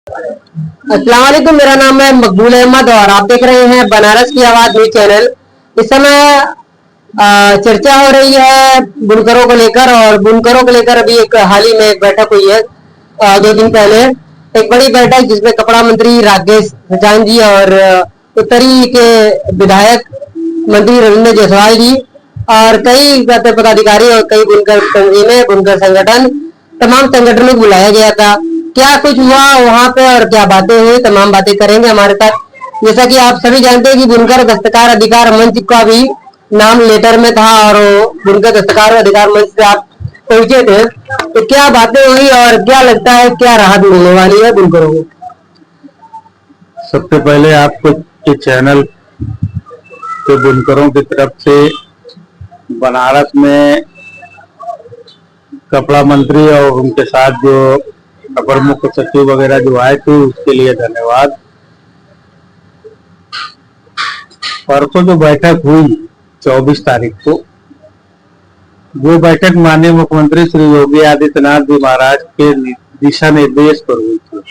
अस्सलाम वालेकुम, मेरा नाम है मकबूल अहमद और आप देख रहे हैं बनारस की आवाज न्यूज चैनल। इस समय चर्चा हो रही है बुनकरों को लेकर, और बुनकरों को लेकर अभी एक हाल ही में एक बैठक हुई है 2 दिन पहले। एक बड़ी बैठक जिसमें कपड़ा मंत्री राकेश सचान जी और उत्तरी के विधायक मंत्री रविंद्र जायसवाल जी और कई पदाधिकारी और कई बुनकर तंजीमें, बुनकर संगठन, तमाम संगठनों को बुलाया गया था। क्या कुछ हुआ वहां पे और क्या बातें हुई, तमाम बातें करेंगे हमारे साथ। जैसा कि आप सभी जानते हैं कि बुनकर दस्तकार अधिकार मंच का भी नाम लेटर में था और बुनकर दस्तकार अधिकार मंच से आप पहुंचे थे, तो क्या बातें हुई और क्या लगता है क्या राहत मिलने वाली है बुनकरों को? सबसे पहले आपको के चैनल के बुनकरों की तरफ से बनारस में कपड़ा मंत्री और उनके साथ जो अपर मुख्य सचिव वगैरह जो आए थे उसके लिए धन्यवाद। परसों जो बैठक हुई 24 तारीख को, वो बैठक माननीय मुख्यमंत्री श्री योगी आदित्यनाथ जी महाराज के दिशा निर्देश पर हुई थी।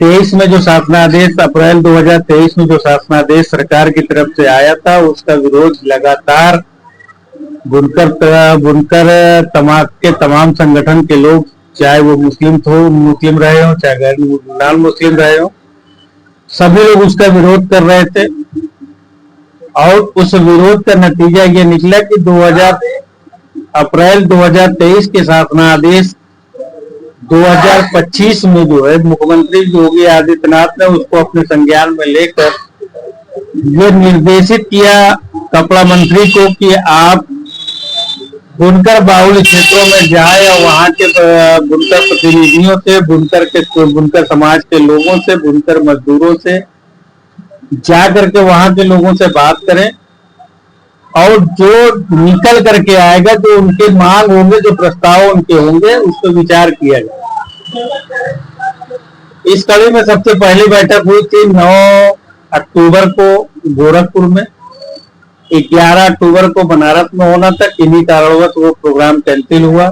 23 में जो शासनादेश, अप्रैल 2023 में जो शासनादेश सरकार की तरफ से आया था, उसका विरोध लगातार बुनकर के तमाम संगठन के लोग, चाहे वो मुस्लिम रहे हो, चाहे गैर नॉन मुस्लिम रहे हो, सभी लोग उसका विरोध कर रहे थे। और उस विरोध का नतीजा ये निकला कि अप्रैल 2023 के शासनादेश 2025 में जो है मुख्यमंत्री योगी आदित्यनाथ ने उसको अपने संज्ञान में लेकर ये निर्देशित किया कपड़ा मंत्री को कि आप बुनकर बाहुल्य क्षेत्रों में जाए और वहां के बुनकर प्रतिनिधियों से, बुनकर समाज के लोगों से, बुनकर मजदूरों से जा करके वहां के लोगों से बात करें और जो निकल करके आएगा, जो उनके मांग होंगे, जो प्रस्ताव उनके होंगे, उस पर विचार किया जाए। इस कड़ी में सबसे पहली बैठक हुई थी 9 अक्टूबर को गोरखपुर में, 11 अक्टूबर को बनारस में होना था, किन्हीं कारणवश वो प्रोग्राम कैंसिल हुआ।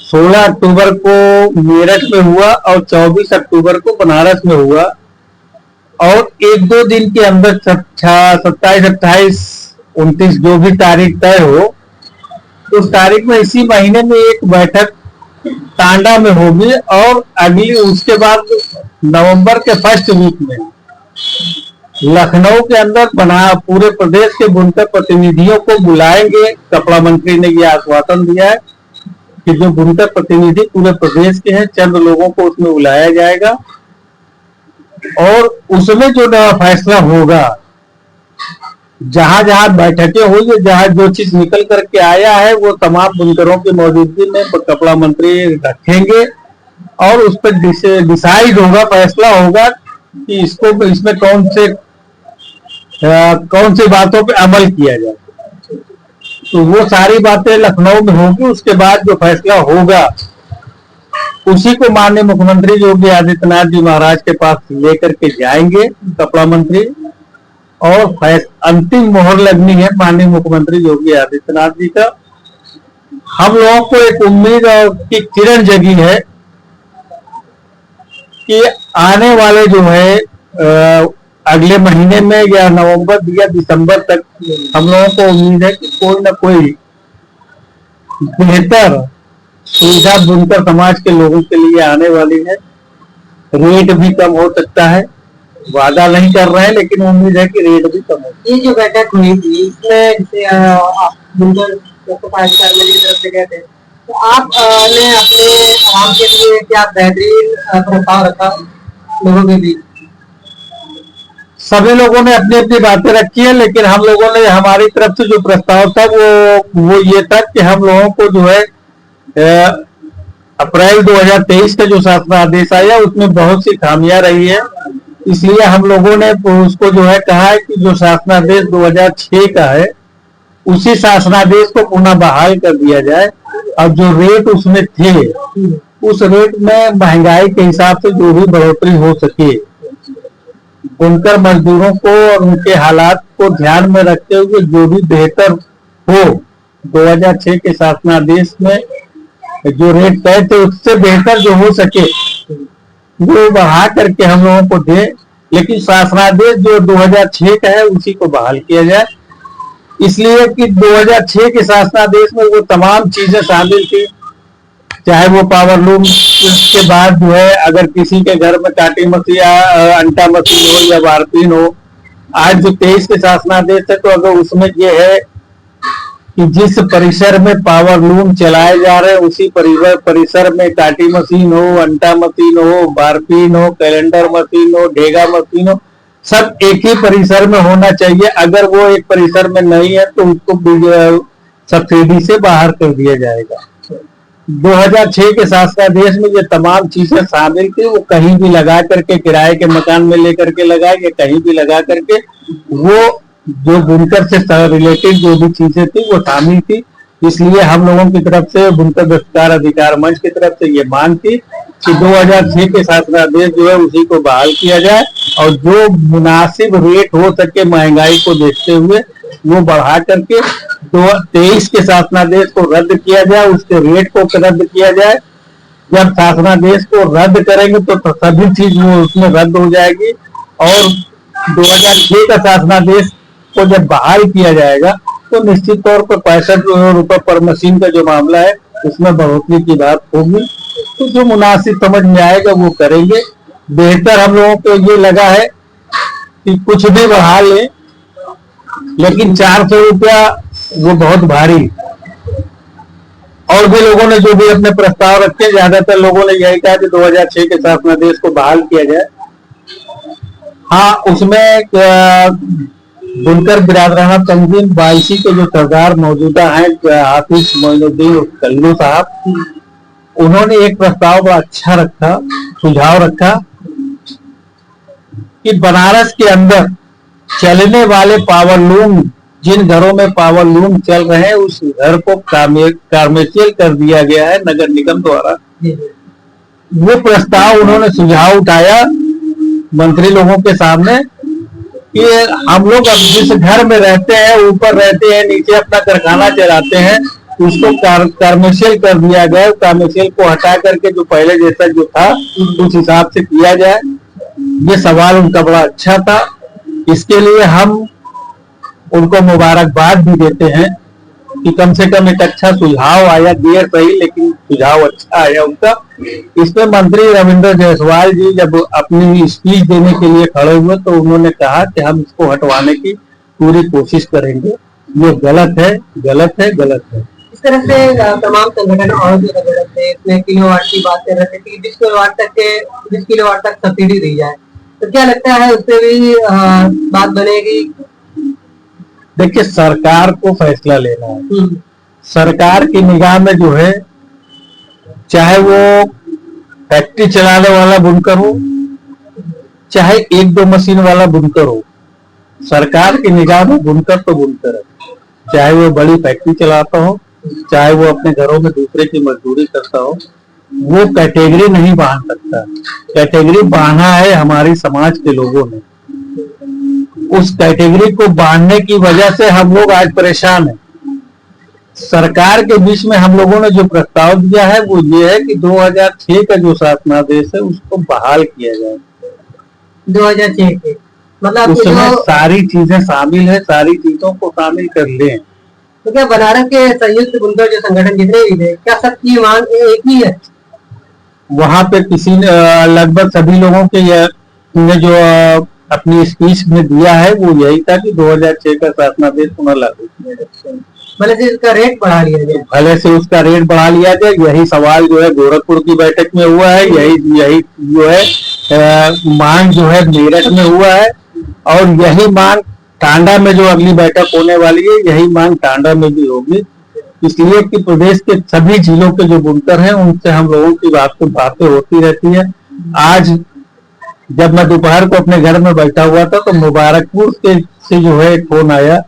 16 अक्टूबर को मेरठ में हुआ और 24 अक्टूबर को बनारस में हुआ। और 1-2 दिन के अंदर 27, 28, 29 जो भी तारीख तय हो, उस तारीख में इसी महीने में एक बैठक टांडा में होगी और अगली उसके बाद नवंबर के फर्स्ट वीक में लखनऊ के अंदर पूरे प्रदेश के बुनकर प्रतिनिधियों को बुलाएंगे। कपड़ा मंत्री ने यह आश्वासन दिया है कि जो बुनकर प्रतिनिधि पूरे प्रदेश के हैं, चंद लोगों को उसमें बुलाया जाएगा और उसमें जो फैसला होगा, जहां जहां बैठकें हुई, जहां जो चीज निकल करके आया है, वो तमाम बुनकरों की मौजूदगी में कपड़ा मंत्री रखेंगे और उस पर डिसाइड होगा, फैसला होगा कि इसमें कौन सी बातों पे अमल किया जाए। तो वो सारी बातें लखनऊ में होगी। उसके बाद जो फैसला होगा उसी को माननीय मुख्यमंत्री योगी आदित्यनाथ जी महाराज के पास लेकर के जाएंगे कपड़ा मंत्री, और अंतिम मोहर लगनी है माननीय मुख्यमंत्री योगी आदित्यनाथ जी का। हम लोगों को एक उम्मीद और की किरण जगी है कि आने वाले जो है अगले महीने में या नवंबर या दिसंबर तक हम लोगों को उम्मीद है कि कोई ना कोई बेहतर सुविधा बुनकर समाज के लोगों के लिए आने वाली है। रेट भी कम हो सकता है, वादा नहीं कर रहे हैं, लेकिन उम्मीद है कि रेट भी कम हो। ये जो बैठक हुई थी इसमें जैसे आप बुनकर की तरफ से गए थे, तो आप ने अपने आराम के लिए क्या बेहतरीन प्रस्ताव रखा लोगों के बीच? सभी लोगों ने अपनी अपनी बातें रखी है, लेकिन हम लोगों ने, हमारी तरफ से जो प्रस्ताव था वो ये था कि हम लोगों को जो है अप्रैल 2023 का जो शासनादेश आया उसमें बहुत सी खामियां रही है। इसलिए हम लोगों ने उसको जो है कहा है कि जो शासनादेश 2006 का है उसी शासनादेश को पुनः बहाल कर दिया जाए और जो रेट उसमें थे उस रेट में महंगाई के हिसाब से जो भी बढ़ोतरी हो सके, बुनकर मजदूरों को और उनके हालात को ध्यान में रखते हुए जो भी बेहतर हो 2006 के शासनादेश में जो रेट तय थे उससे बेहतर जो हो सके वो बढ़ा करके हम लोगों को दे, लेकिन शासनादेश जो 2006 का है उसी को बहाल किया जाए। इसलिए कि 2006 के शासनादेश में वो तमाम चीजें शामिल थी, चाहे वो पावर लूम के बाद जो है अगर किसी के घर में काटी मशीन या अंटा मशीन हो या वारपीन हो। आज जो 23 के शासनादेश है तो अगर उसमें ये है कि जिस परिसर में पावर लूम चलाए जा रहे हैं उसी परिसर में काटी मशीन हो, अंटा मशीन हो, बारपीन हो, कैलेंडर मशीन हो, ढेगा मशीन हो, सब एक ही परिसर में होना चाहिए। अगर वो एक परिसर में नहीं है तो उसको सब्सिडी से बाहर कर दिया जाएगा। 2006 के शासनादेश में ये तमाम चीजें शामिल थी। वो कहीं भी लगा करके किराए के मकान में लेकर के लगाए या कहीं भी लगा करके वो जो बुनकर से रिलेटेड जो भी चीजें थी वो शामिल थी। इसलिए हम लोगों की तरफ से बुनकर दस्तकार अधिकार मंच की तरफ से ये मांग थी कि 2006 के शासनादेश जो है उसी को बहाल किया जाए और जो मुनासिब रेट हो सके महंगाई को देखते हुए वो बढ़ा करके 23 के शासनादेश को रद्द किया जाए, उसके रेट को रद्द किया जाए। जब शासनादेश को रद्द करेंगे तो सभी चीज वो उसमें रद्द हो जाएगी और 2006 का शासनादेश को जब बहाल किया जाएगा तो निश्चित तौर पर 65 रुपए पर मशीन का जो मामला है उसमें बढ़ोतरी की बात होगी। तो जो मुनासिब समझ में आएगा वो करेंगे। बेहतर हम लोगों को ये लगा है कि कुछ भी बढ़ा ले, लेकिन 400 रुपया वो बहुत भारी। और भी लोगों ने जो भी अपने प्रस्ताव रखे, ज्यादातर लोगों ने यही कहा कि 2006 के शासनादेश को बहाल किया जाए। हाँ, उसमें बुनकर बिरादराना तंजीम 82 के जो सरदार मौजूदा हैं हाफिज मोइनुद्दीन कल्लू साहब, उन्होंने एक प्रस्ताव बड़ा अच्छा रखा, सुझाव रखा कि बनारस के अंदर चलने वाले पावर लूम, जिन घरों में पावर लूम चल रहे हैं उस घर को कमर्शियल कर दिया गया है नगर निगम द्वारा। वो प्रस्ताव उन्होंने सुझाव उठाया मंत्री लोगों के सामने कि हम लोग अब जिस घर में रहते हैं, ऊपर रहते हैं, नीचे अपना कारखाना चलाते हैं, उसको कमर्शियल कर दिया गया। कमर्शियल को हटा करके जो पहले जैसा जो था उस हिसाब से किया जाए। ये सवाल उनका बड़ा अच्छा था। इसके लिए हम उनको मुबारकबाद भी देते हैं कि कम से कम एक अच्छा सुझाव आया, देर सही लेकिन सुझाव अच्छा आया उनका। इसमें मंत्री रविंद्र जायसवाल जी जब अपनी स्पीच देने के लिए खड़े हुए तो उन्होंने कहा कि हम इसको हटवाने की पूरी कोशिश करेंगे। ये गलत है, गलत है, गलत है। इस तरह से तमाम संगठन और भी लगे थे, इसमें किलोवाट की बात कर रहे थे कि 20 किलोवाट तक सब्सिडी दी जाए, तो क्या लगता है उससे भी बात बनेगी? देखिए, सरकार को फैसला लेना है। सरकार की निगाह में जो है, चाहे वो फैक्ट्री चलाने वाला बुनकर हो, चाहे 1-2 मशीन वाला बुनकर हो, सरकार की निगाह में बुनकर तो बुनकर है। चाहे वो बड़ी फैक्ट्री चलाता हो, चाहे वो अपने घरों में दूसरे की मजदूरी करता हो, वो कैटेगरी नहीं बांध सकता। कैटेगरी बांधा है हमारी समाज के लोगों ने। उस कैटेगरी को बांधने की वजह से हम लोग आज परेशान हैं। सरकार के बीच में हम लोगों ने जो प्रस्ताव दिया है वो ये है कि 2006 का जो शासनादेश है उसको बहाल किया जाए। 2006 के मतलब उसमें सारी चीजें शामिल है, सारी चीजों को शामिल कर लें। तो क्या बनारस के संयुक्त बुनकर जो संगठन जितने भी थे, क्या सबकी मांग एक ही है? वहां पे किसी ने लगभग सभी लोगों के ने जो अपनी स्पीच में दिया है वो यही था कि 2006 का शासनादेश पुनः लागू किया जाए, भले से इसका रेट बढ़ा लिया जाए, भले से उसका रेट बढ़ा लिया जाए। यही सवाल जो है गोरखपुर की बैठक में हुआ है, यही जो है मांग जो है मेरठ में हुआ है, और यही मांग टांडा में जो अगली बैठक होने वाली है यही मांग टांडा में भी होगी। इसलिए कि प्रदेश के सभी जिलों के जो बुनकर हैं उनसे हम लोगों की बातें होती रहती है। आज जब मैं दोपहर को अपने घर में बैठा हुआ था तो मुबारकपुर से जो है फोन आया।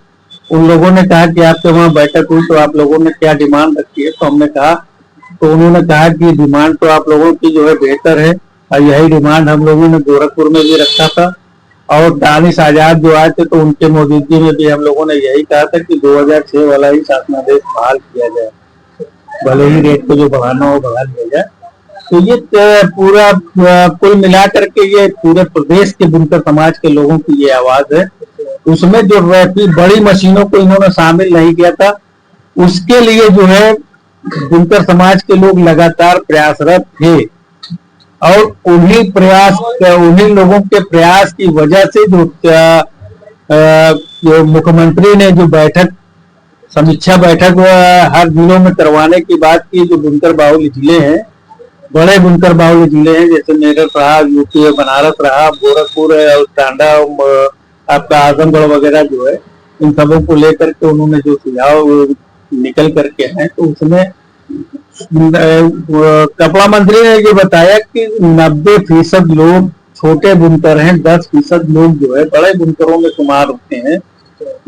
उन लोगों ने कहा कि आपके वहाँ बैठक हुई तो आप लोगों ने क्या डिमांड रखी है? तो हमने कहा, तो उन्होंने कहा कि डिमांड तो आप लोगों की जो है बेहतर है, और यही डिमांड हम लोगों ने गोरखपुर में भी रखा था। और दानिश आजाद जो आए थे तो उनके मौजूदगी में भी हम लोगों ने यही कहा था कि 2006 वाला ही शासनादेश बहाल किया जाए। भले ही रेट को जो बढ़ाना हो बढ़ा दिया जाए। तो ये पूरा कुल मिलाकर के ये पूरे प्रदेश के बुनकर समाज के लोगों की ये आवाज है। उसमें जो बड़ी मशीनों को इन्होंने शामिल नहीं किया था, उसके लिए जो है बुनकर समाज के लोग लगातार प्रयासरत थे और उन्हीं लोगों के प्रयास की वजह से जो मुख्यमंत्री ने जो समीक्षा बैठक हर जिलों में करवाने की बात की, जो बुनकर बाहुल्य जिले हैं, बड़े बुनकर बाहुल्य जिले हैं, जैसे मेरठ रहा, यूपी बनारस रहा, गोरखपुर है और टांडा, आपका आजमगढ़ वगैरह जो है, इन सबों को लेकर के उन्होंने जो सुझाव निकल करके हैं, तो उसमें कपड़ा मंत्री ने ये बताया कि 90% लोग छोटे बुनकर हैं, 10% लोग जो है बड़े बुनकरों में शुमार होते हैं,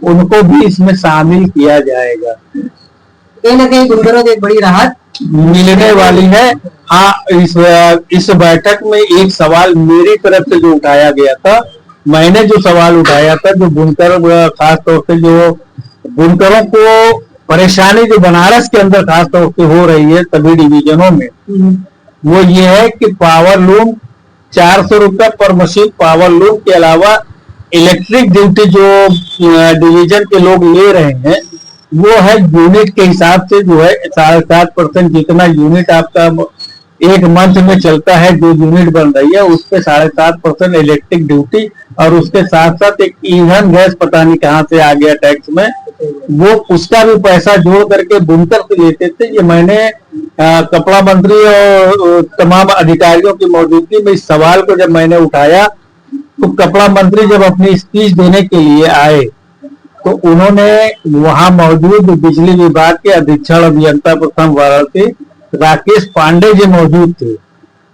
उनको भी इसमें शामिल किया जाएगा। कहीं ना कहीं बुनकरों को एक बड़ी राहत मिलने वाली है। हाँ, इस बैठक में एक सवाल मेरी तरफ से जो उठाया गया था, मैंने जो सवाल उठाया था, जो बुनकर खासतौर से जो बुनकरों को परेशानी जो बनारस के अंदर खासतौर से हो रही है सभी डिवीजनों में, वो ये है कि पावर लूम 400 रुपए पर मशीन पावर लूम के अलावा इलेक्ट्रिक ड्यूटी जो डिवीजन के लोग ले रहे हैं, वो है यूनिट के हिसाब से जो है 7.5% जितना यूनिट आपका एक मंथ में चलता है, जो यूनिट बन रही है उस पे 7.5% इलेक्ट्रिक ड्यूटी, और उसके साथ साथ एक ईंधन गैस पता नहीं कहाँ से आ गया टैक्स में, वो उसका भी पैसा जोड़ करके बुनकर से लेते थे। ये मैंने कपड़ा मंत्री और तमाम अधिकारियों की मौजूदगी में इस सवाल को जब मैंने उठाया, तो कपड़ा मंत्री जब अपनी स्पीच देने के लिए आए, तो उन्होंने वहां मौजूद बिजली विभाग के अधीक्षण अभियंता प्रथम वाराणसी राकेश पांडे जी मौजूद थे।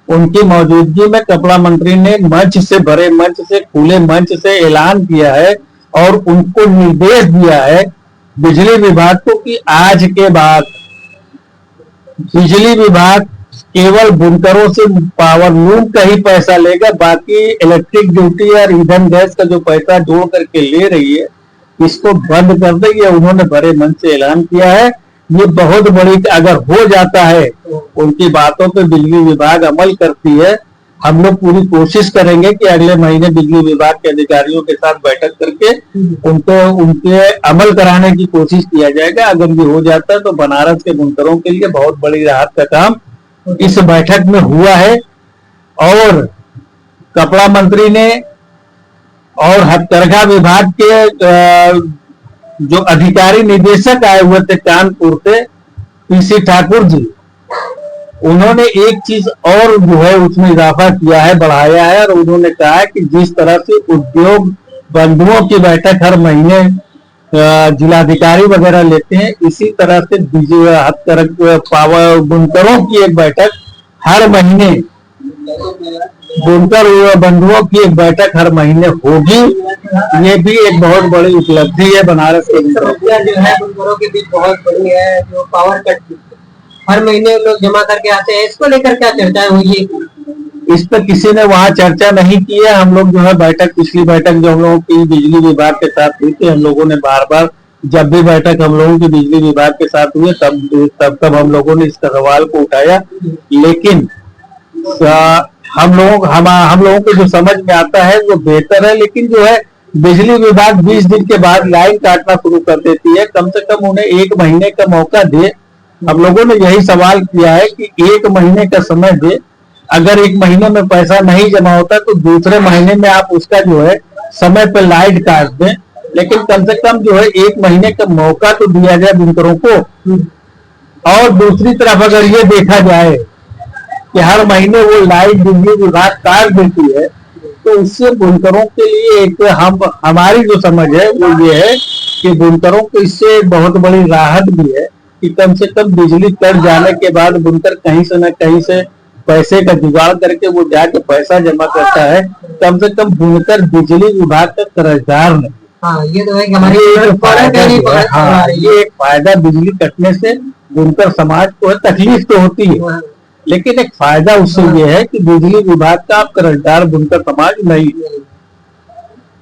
उनकी मौजूदगी में कपड़ा मंत्री ने भरे मंच से खुले मंच से ऐलान किया है और उनको निर्देश दिया है बिजली विभाग को कि आज के बाद बिजली विभाग केवल बुनकरों से पावर लूम का ही पैसा लेगा, बाकी इलेक्ट्रिक ड्यूटी और ईंधन गैस का जो पैसा जोड़ करके ले रही है, इसको बंद कर दे। ये उन्होंने बड़े मन से ऐलान किया है। ये बहुत बड़ी, अगर हो जाता है, उनकी बातों पे बिजली विभाग अमल करती है, हम लोग पूरी कोशिश करेंगे कि अगले महीने बिजली विभाग के अधिकारियों के साथ बैठक करके उनके अमल कराने की कोशिश किया जाएगा। अगर ये हो जाता है तो बनारस के बुनकरों के लिए बहुत बड़ी राहत का काम इस बैठक में हुआ है। और कपड़ा मंत्री ने और हथकरघा विभाग के जो अधिकारी निदेशक आए हुए थे कानपुर से, पीसी ठाकुर जी, उन्होंने एक चीज और जो है उसमें इजाफा किया है, बढ़ाया है, और उन्होंने कहा है कि जिस तरह से उद्योग बंधुओं की बैठक हर महीने जिलाधिकारी वगैरह लेते हैं, इसी तरह से पावर बुनकरों की एक बैठक हर महीने, बुनकर बंधुओं की एक बैठक हर महीने होगी। ये भी एक बहुत बड़ी उपलब्धि है बनारस के समस्या जो है बुनकरों के बीच बहुत बड़ी है, जो पावर कट हर महीने लोग जमा करके आते हैं, इसको लेकर क्या चर्चा हुई है? इस पर किसी ने वहां चर्चा नहीं की है। हम लोग जो है पिछली बैठक जो हम लोगों की बिजली विभाग के साथ हुई थी, हम लोगों ने बार जब भी बैठक हम लोगों की बिजली विभाग के साथ हुई तब हम लोगों ने इसका सवाल को उठाया। लेकिन हम लोगों को जो समझ में आता है वो बेहतर है, लेकिन जो है बिजली विभाग 20 दिन के बाद लाइन काटना शुरू कर देती है। कम से कम उन्हें 1 महीने का मौका दे। हम लोगों ने यही सवाल किया है कि 1 महीने का समय दे। अगर 1 महीने में पैसा नहीं जमा होता तो दूसरे महीने में आप उसका जो है समय पर लाइट काट दें, लेकिन कम से कम जो है 1 महीने का मौका तो दिया जाए बुनकरों को। और दूसरी तरफ अगर ये देखा जाए कि हर महीने वो लाइट बिजली विभाग काट देती है, तो उससे बुनकरों के लिए एक हमारी जो समझ है वो ये है कि बुनकरों को इससे बहुत बड़ी राहत भी है कि कम से कम बिजली कट जाने के बाद बुनकर कहीं से न कहीं से पैसे का जुगाड़ करके वो जाके पैसा जमा करता है। कम से कम बुनकर बिजली विभाग का कर्जदार नहीं। हाँ, ये तो है कि हमारी ये एक फायदा बिजली कटने से बुनकर समाज को तकलीफ तो होती है, लेकिन एक फायदा उससे ये है कि बिजली विभाग का आप कर्जदार बुनकर समाज नहीं।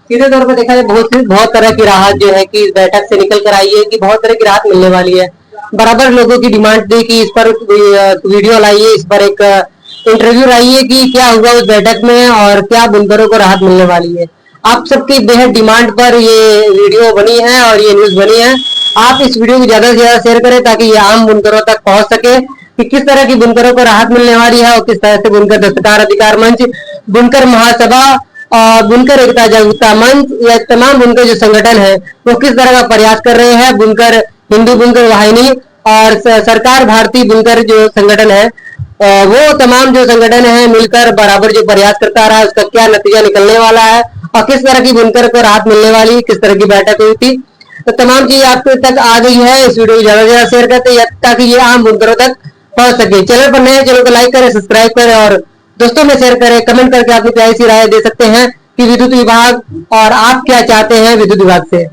सीधे तौर पर देखा जाए बहुत तरह की राहत जो है कि इस बैठक से निकल कर आई है कि बहुत तरह की राहत मिलने वाली है। बराबर लोगों की डिमांड थी कि इस पर वीडियो लाइए, इस पर एक इंटरव्यू लाइए कि क्या हुआ उस बैठक में और क्या बुनकरों को राहत मिलने वाली है। आप सबकी बेहद डिमांड पर ये वीडियो बनी है और ये न्यूज बनी है। आप इस वीडियो को ज्यादा से ज्यादा शेयर करें ताकि ये आम बुनकरों तक पहुंच सके कि किस तरह की बुनकरों को राहत मिलने वाली है और किस तरह से बुनकर दस्तकार अधिकार मंच, बुनकर महासभा और बुनकर एकता जागरूकता मंच या तमाम बुनकर जो संगठन है वो किस तरह का प्रयास कर रहे हैं। बुनकर हिंदू बुनकर वाहिनी और सरकार भारतीय बुनकर जो संगठन है वो तमाम जो संगठन है मिलकर बराबर जो प्रयास करता रहा उसका क्या नतीजा निकलने वाला है और किस तरह की बुनकर को राहत मिलने वाली, किस तरह की बैठक हुई थी, तो तमाम चीज आपके तक आ गई है। इस वीडियो को ज्यादा से ज्यादा शेयर करते हैं ताकि ये आम बुनकरों तक पहुंच सके। चैनल पर नए चैनल को लाइक करें, सब्सक्राइब करें और दोस्तों में शेयर करें। कमेंट करके अपनी प्यारी सी राय दे सकते हैं कि विद्युत विभाग और आप क्या चाहते हैं विद्युत विभाग से।